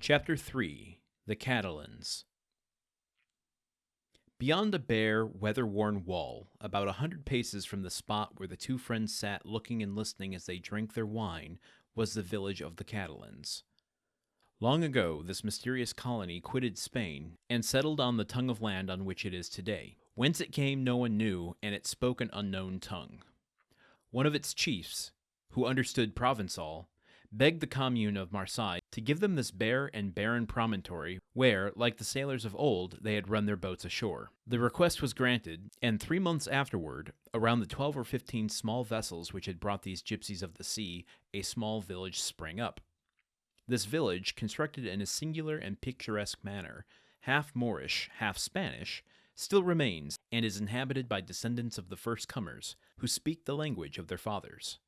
Chapter 3 The Catalans. Beyond a bare, weather-worn wall, about 100 paces from the spot where the two friends sat looking and listening as they drank their wine, was the village of the Catalans. Long ago, this mysterious colony quitted Spain and settled on the tongue of land on which it is today. Whence it came no one knew, and it spoke an unknown tongue. One of its chiefs, who understood Provençal, begged the commune of Marseille to give them this bare and barren promontory where, like the sailors of old, they had run their boats ashore. The request was granted, and 3 months afterward, around the 12 or 15 small vessels which had brought these gypsies of the sea, a small village sprang up. This village, constructed in a singular and picturesque manner, half Moorish, half Spanish, still remains and is inhabited by descendants of the first comers, who speak the language of their fathers.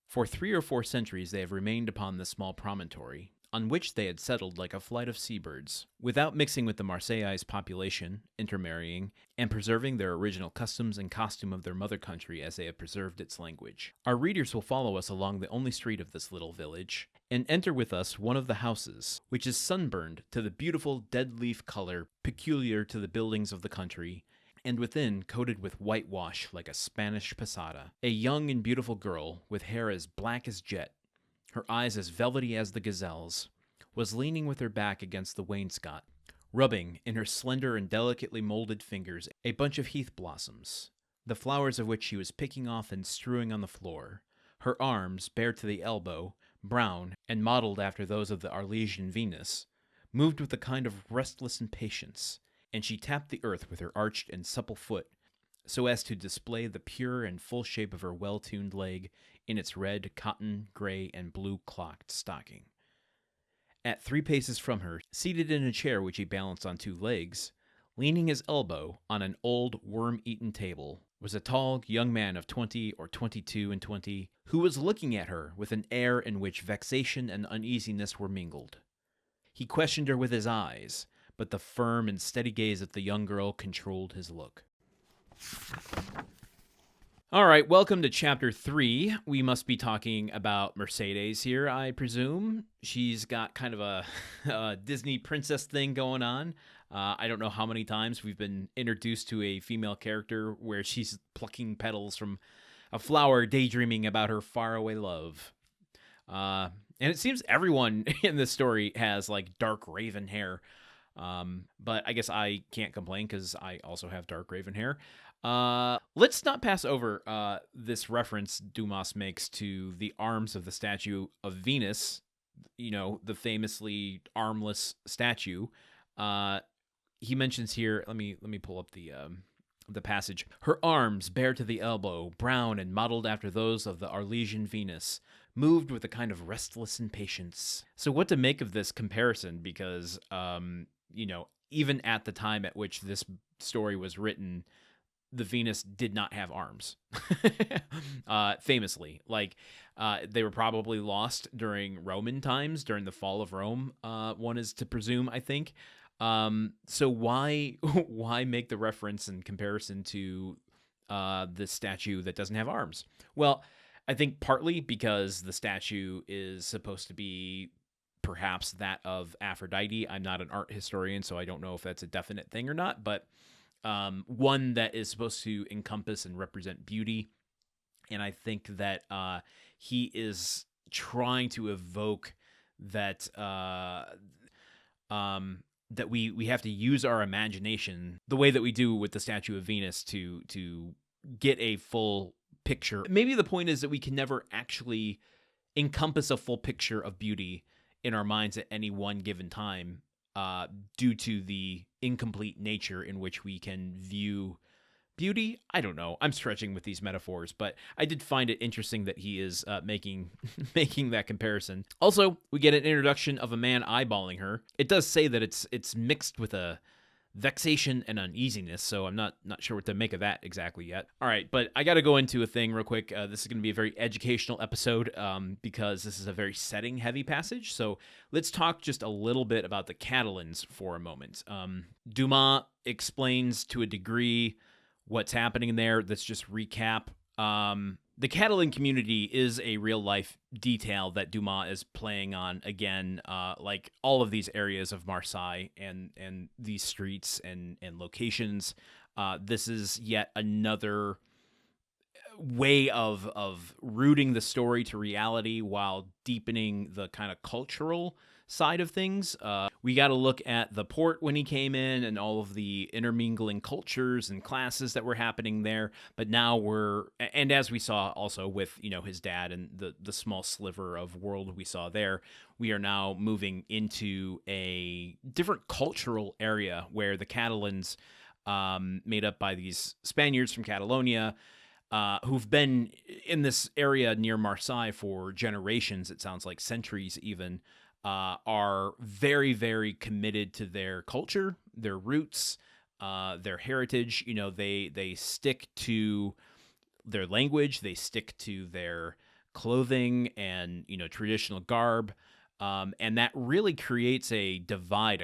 For 3 or 4 centuries they have remained upon this small promontory, on which they had settled like a flight of seabirds, without mixing with the Marseillais population, intermarrying, and preserving their original customs and costume of their mother country as they have preserved its language. Our readers will follow us along the only street of this little village, and enter with us one of the houses, which is sunburned to the beautiful dead-leaf color peculiar to the buildings of the country, and within coated with whitewash like a Spanish posada. A young and beautiful girl, with hair as black as jet, her eyes as velvety as the gazelle's, was leaning with her back against the wainscot, rubbing in her slender and delicately molded fingers a bunch of heath blossoms, the flowers of which she was picking off and strewing on the floor. Her arms, bare to the elbow, brown, and modeled after those of the Arlesian Venus, moved with a kind of restless impatience, and she tapped the earth with her arched and supple foot, so as to display the pure and full shape of her well-tuned leg in its red, cotton, gray, and blue-clocked stocking. At 3 paces from her, seated in a chair which he balanced on 2 legs, leaning his elbow on an old worm-eaten table, was a tall young man of 20 or 22 and 20, who was looking at her with an air in which vexation and uneasiness were mingled. He questioned her with his eyes, but the firm and steady gaze of the young girl controlled his look. All right, welcome to Chapter 3. We must be talking about Mercédès here, I presume. She's got kind of a Disney princess thing going on. I don't know how many times we've been introduced to a female character where she's plucking petals from a flower, daydreaming about her faraway love. And it seems everyone in this story has, like, dark raven hair. But I guess I can't complain because I also have dark raven hair. Let's not pass over this reference Dumas makes to the arms of the statue of Venus, you know, the famously armless statue. He mentions here, let me pull up the passage. Her arms, bare to the elbow, brown and modeled after those of the Arlesian Venus, moved with a kind of restless impatience. So what to make of this comparison? Because, you know, even at the time at which this story was written, the Venus did not have arms. Famously. Like, they were probably lost during Roman times, during the fall of Rome, one is to presume, I think. So why make the reference and comparison to this statue that doesn't have arms? Well, I think partly because the statue is supposed to be perhaps that of Aphrodite. I'm not an art historian, so I don't know if that's a definite thing or not, but one that is supposed to encompass and represent beauty. And I think that he is trying to evoke that that we have to use our imagination the way that we do with the statue of Venus to get a full picture. Maybe the point is that we can never actually encompass a full picture of beauty in our minds at any one given time, due to the incomplete nature in which we can view beauty. I don't know. I'm stretching with these metaphors, but I did find it interesting that he is making that comparison. Also, we get an introduction of a man eyeballing her. It does say that it's mixed with a vexation and uneasiness, so I'm not sure what to make of that exactly yet. All right, but I got to go into a thing real quick. This is going to be a very educational episode because this is a very setting-heavy passage, so let's talk just a little bit about the Catalans for a moment. Dumas explains to a degree what's happening there. Let's just recap. The Catalan community is a real-life detail that Dumas is playing on again, like all of these areas of Marseille and these streets and locations. This is yet another way of rooting the story to reality while deepening the kind of cultural side of things. We got to look at the port when he came in and all of the intermingling cultures and classes that were happening there. But now and as we saw also with, his dad and the small sliver of world we saw there, we are now moving into a different cultural area where the Catalans, made up by these Spaniards from Catalonia, who've been in this area near Marseille for generations, it sounds like centuries even, are very, very committed to their culture, their roots, their heritage. They stick to their language, they stick to their clothing and, traditional garb. And that really creates a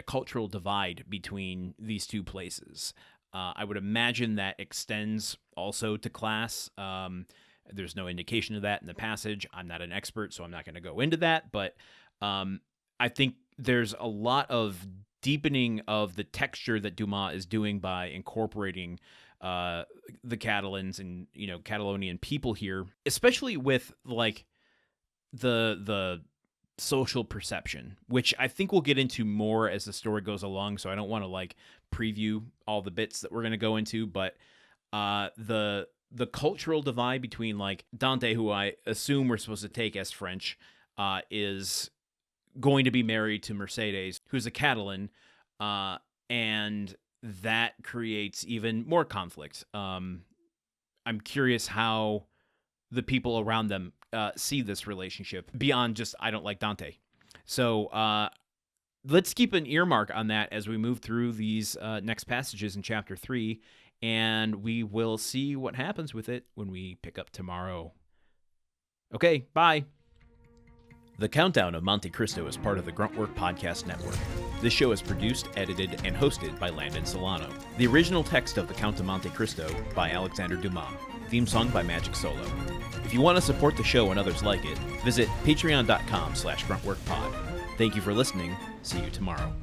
cultural divide between these two places. I would imagine that extends also to class. There's no indication of that in the passage. I'm not an expert, so I'm not going to go into that. But I think there's a lot of deepening of the texture that Dumas is doing by incorporating the Catalans and, Catalonian people here, especially with like the social perception, which I think we'll get into more as the story goes along. So I don't want to like preview all the bits that we're going to go into, but the cultural divide between like Dante, who I assume we're supposed to take as French, is going to be married to Mercédès, who's a Catalan, and that creates even more conflict. I'm curious how the people around them see this relationship beyond just, I don't like Dante. So let's keep an earmark on that as we move through these next passages in chapter 3, and we will see what happens with it when we pick up tomorrow. Okay, bye. The Countdown of Monte Cristo is part of the Gruntwork Podcast Network. This show is produced, edited, and hosted by Landon Solano. The original text of The Count of Monte Cristo by Alexander Dumas. Theme song by Magic Solo. If you want to support the show and others like it, visit patreon.com/gruntworkpod. Thank you for listening. See you tomorrow.